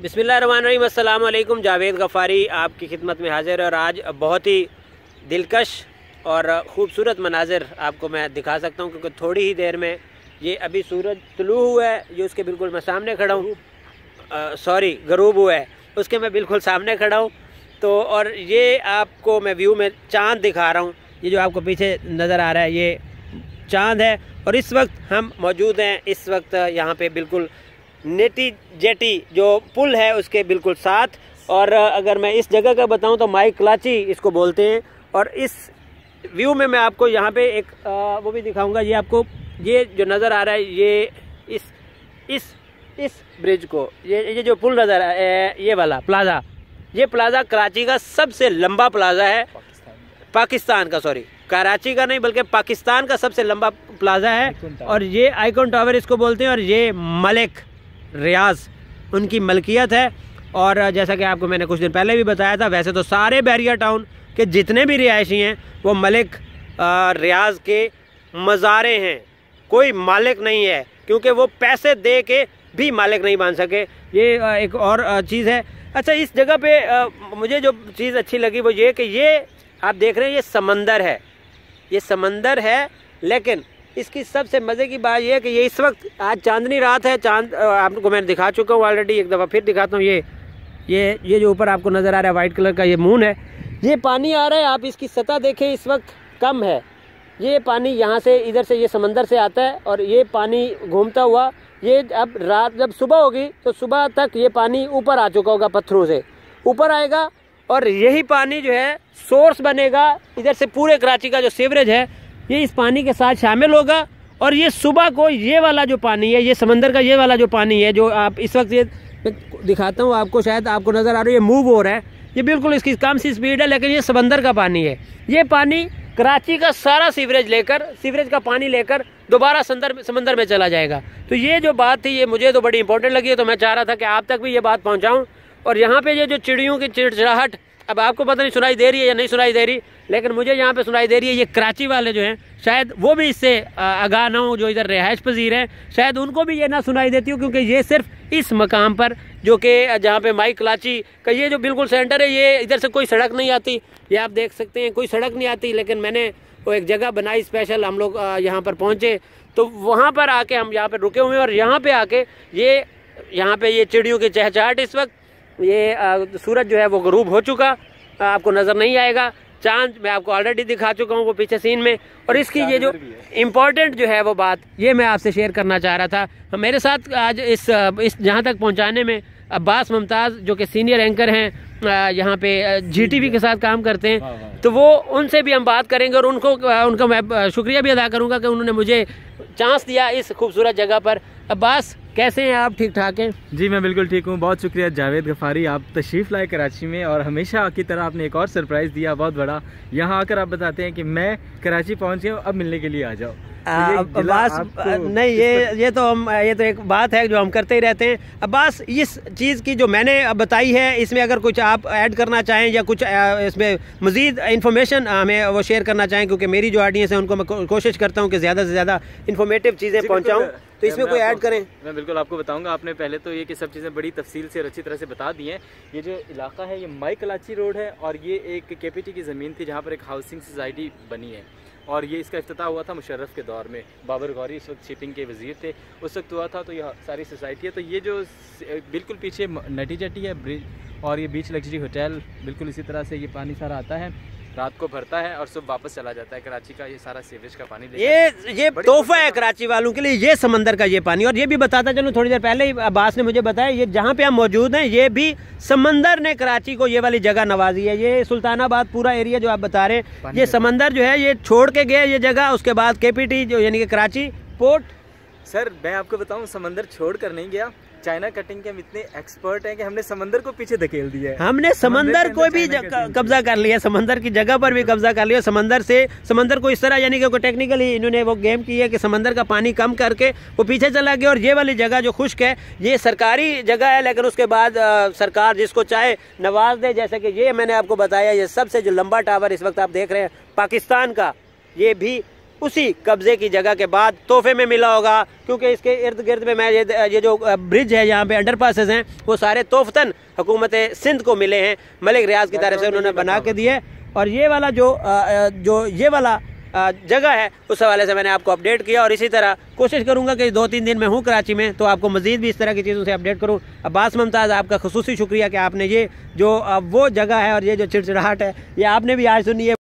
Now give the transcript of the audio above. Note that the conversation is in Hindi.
बिस्मिल्लाहिर्रहमानिर्रहीम। अस्सलाम वालेकुम। जावेद गफ़ारी आपकी खिदमत में हाजिर है और आज बहुत ही दिलकश और ख़ूबसूरत मनाजिर आपको मैं दिखा सकता हूँ, क्योंकि थोड़ी ही देर में ये अभी सूरज तुलू हुआ है, ये उसके बिल्कुल मैं सामने खड़ा हूँ, गरूब हुआ है, उसके मैं बिल्कुल सामने खड़ा हूँ। तो और ये आपको मैं व्यू में चाँद दिखा रहा हूँ। ये जो आपको पीछे नज़र आ रहा है ये चाँद है और इस वक्त हम मौजूद हैं, इस वक्त यहाँ पे बिल्कुल नेटी जेटी जो पुल है उसके बिल्कुल साथ। और अगर मैं इस जगह का बताऊं तो माई कलाची इसको बोलते हैं। और इस व्यू में मैं आपको यहाँ पे एक वो भी दिखाऊंगा। ये आपको ये जो नज़र आ रहा है ये इस ब्रिज को ये जो पुल नज़र आ रहा है ये वाला प्लाज़ा, ये प्लाज़ा कराची का सबसे लंबा प्लाज़ा है, पाकिस्तान का, सॉरी कराची का नहीं बल्कि पाकिस्तान का सबसे लंबा प्लाज़ा है। और ये आइकॉन टावर इसको बोलते हैं और ये मलिक रियाज उनकी मलकियत है। और जैसा कि आपको मैंने कुछ दिन पहले भी बताया था, वैसे तो सारे बैरिया टाउन के जितने भी रिहायशी हैं वो मलिक रियाज के मज़ारे हैं, कोई मालिक नहीं है, क्योंकि वो पैसे दे के भी मालिक नहीं बन सके। ये एक और चीज़ है। अच्छा, इस जगह पे मुझे जो चीज़ अच्छी लगी वो ये कि ये आप देख रहे हैं ये समंदर है, ये समंदर है, लेकिन इसकी सबसे मज़े की बात यह है कि ये इस वक्त आज चांदनी रात है। चांद आपको मैं दिखा चुका हूँ ऑलरेडी, एक दफ़ा फिर दिखाता हूँ। ये जो ऊपर आपको नज़र आ रहा है वाइट कलर का ये मून है, ये पानी आ रहा है, आप इसकी सतह देखें इस वक्त कम है। ये पानी यहाँ से इधर से ये समंदर से आता है और ये पानी घूमता हुआ ये अब रात जब सुबह होगी तो सुबह तक ये पानी ऊपर आ चुका होगा, पत्थरों से ऊपर आएगा और यही पानी जो है सोर्स बनेगा इधर से पूरे कराची का जो सीवरेज है ये इस पानी के साथ शामिल होगा। और ये सुबह को ये वाला जो पानी है, ये समंदर का ये वाला जो पानी है जो आप इस वक्त ये दिखाता हूँ आपको, शायद आपको नज़र आ रहा है ये मूव हो रहा है, ये बिल्कुल इसकी कम सी स्पीड है, लेकिन ये समंदर का पानी है। ये पानी कराची का सारा सीवरेज का पानी लेकर दोबारा समंदर में चला जाएगा। तो ये जो बात थी ये मुझे तो बड़ी इंपॉर्टेंट लगी है, तो मैं चाह रहा था कि आप तक भी ये बात पहुँचाऊँ। और यहाँ पे ये जो चिड़ियों की चिड़चिड़ाहट, अब आपको पता नहीं सुनाई दे रही है या नहीं सुनाई दे रही, लेकिन मुझे यहाँ पे सुनाई दे रही है। ये कराची वाले जो हैं शायद वो भी इससे आगाह ना हो, जो इधर रिहाइश पजीर हैं, शायद उनको भी ये ना सुनाई देती हो, क्योंकि ये सिर्फ इस मकाम पर जो कि जहाँ पे माई कलाची का ये जो बिल्कुल सेंटर है, ये इधर से कोई सड़क नहीं आती, ये आप देख सकते हैं कोई सड़क नहीं आती। लेकिन मैंने वो एक जगह बनाई स्पेशल, हम लोग यहाँ पर पहुँचे तो वहाँ पर आके हम यहाँ पर रुके हुए हैं और यहाँ पर आके यहाँ पे ये चिड़ियों की चहचहाट, इस वक्त ये सूरज जो है वो गरूब हो चुका, आपको नज़र नहीं आएगा। चांद मैं आपको ऑलरेडी दिखा चुका हूँ वो पीछे सीन में। और इसकी ये जो इम्पोर्टेंट जो है वो बात ये मैं आपसे शेयर करना चाह रहा था। मेरे साथ आज इस जहाँ तक पहुँचाने में अब्बास मुमताज़ जो कि सीनियर एंकर हैं यहाँ पे GTV के साथ काम करते हैं, तो वो उनसे भी हम बात करेंगे और उनका मैं शुक्रिया भी अदा करूँगा कि उन्होंने मुझे चांस दिया इस खूबसूरत जगह पर। अब्बास, कैसे हैं आप? ठीक ठाक हैं? जी मैं बिल्कुल ठीक हूँ। बहुत शुक्रिया जावेद गफ़ारी, आप तशरीफ़ लाए कराची में और हमेशा की तरह आपने एक और सरप्राइज़ दिया बहुत बड़ा। यहाँ आकर आप बताते हैं कि मैं कराची पहुँच गया हूँ, अब मिलने के लिए आ जाओ। अब्बास नहीं, ये तो एक बात है जो हम करते ही रहते हैं। अब्बास, इस चीज़ की जो मैंने बताई है इसमें अगर कुछ आप ऐड करना चाहें या कुछ इसमें मज़ीद इंफॉर्मेशन हमें वो शेयर करना चाहें, क्योंकि मेरी जो ऑडियंस है उनको मैं कोशिश करता हूँ कि ज़्यादा से ज़्यादा इन्फॉर्मेटिव चीज़ें पहुँचाऊँ, तो इसमें कोई ऐड करें। मैं बिल्कुल आपको बताऊंगा। आपने पहले तो ये कि सब चीज़ें बड़ी तफसील से और अच्छी तरह से बता दी हैं। ये जो इलाका है ये माई कलाची रोड है और ये एक KPT की ज़मीन थी जहाँ पर एक हाउसिंग सोसाइटी बनी है और ये इसका इफ्तिताह हुआ था मुशर्रफ के दौर में। बाबर गौरी इस वक्त शिपिंग के वज़ीर थे, उस वक्त हुआ था। तो यह सारी सोसाइटी है। तो ये जो बिल्कुल पीछे नटी जटी है ब्रिज और ये बीच लग्जरी होटल, बिल्कुल इसी तरह से ये पानी सारा आता है, रात को भरता है और सुबह वापस चला जाता है कराची का ये सारा सीवरेज का पानी। ये तोहफा है कराची वालों के लिए, ये समंदर का ये पानी। और ये भी बताता चलूँ, थोड़ी देर पहले ही अब्बास ने मुझे बताया, ये जहाँ पे हम मौजूद हैं ये भी समंदर ने कराची को ये वाली जगह नवाजी है। ये सुल्तानाबाद पूरा एरिया जो आप बता रहे हैं, ये समंदर जो है ये छोड़ के गया ये जगह। उसके बाद KPT जो यानी कि कराची पोर्ट। सर मैं आपको बताऊँ, समंदर छोड़ कर नहीं गया, चाइना कटिंग के हम इतने एक्सपर्ट हैं कि हमने समंदर को पीछे धकेल दिया है। हमने समंदर को भी कब्जा कर लिया, समंदर की जगह पर भी कब्जा कर लिया। समंदर को इस तरह यानी कि टेक्निकली इन्होंने वो गेम की है कि समंदर का पानी कम करके वो पीछे चला गया। और ये वाली जगह जो खुश्क है ये सरकारी जगह है, लेकिन उसके बाद सरकार जिसको चाहे नवाज दे। जैसे कि ये मैंने आपको बताया, ये सबसे जो लंबा टावर इस वक्त आप देख रहे हैं पाकिस्तान का, ये भी उसी कब्जे की जगह के बाद तोहफे में मिला होगा, क्योंकि इसके इर्द गिर्द में मैं ये जो ब्रिज है, यहाँ पे अंडरपासेस हैं, वो सारे तोहफतन हुकूमत सिंध को मिले हैं, मलिक रियाज की तरफ से उन्होंने बना के दिए। और ये वाला जो ये वाला जगह है, उस हवाले से मैंने आपको अपडेट किया। और इसी तरह कोशिश करूंगा कि 2-3 दिन में हूँ कराची में, तो आपको मज़ीद भी इस तरह की चीज़ों से अपडेट करूँ। अब्बास मुमताज़, आपका खुसूसी शुक्रिया कि आपने ये जो वो जगह है और ये जो चिड़चिड़ाहट है, ये आपने भी आज सुनी है।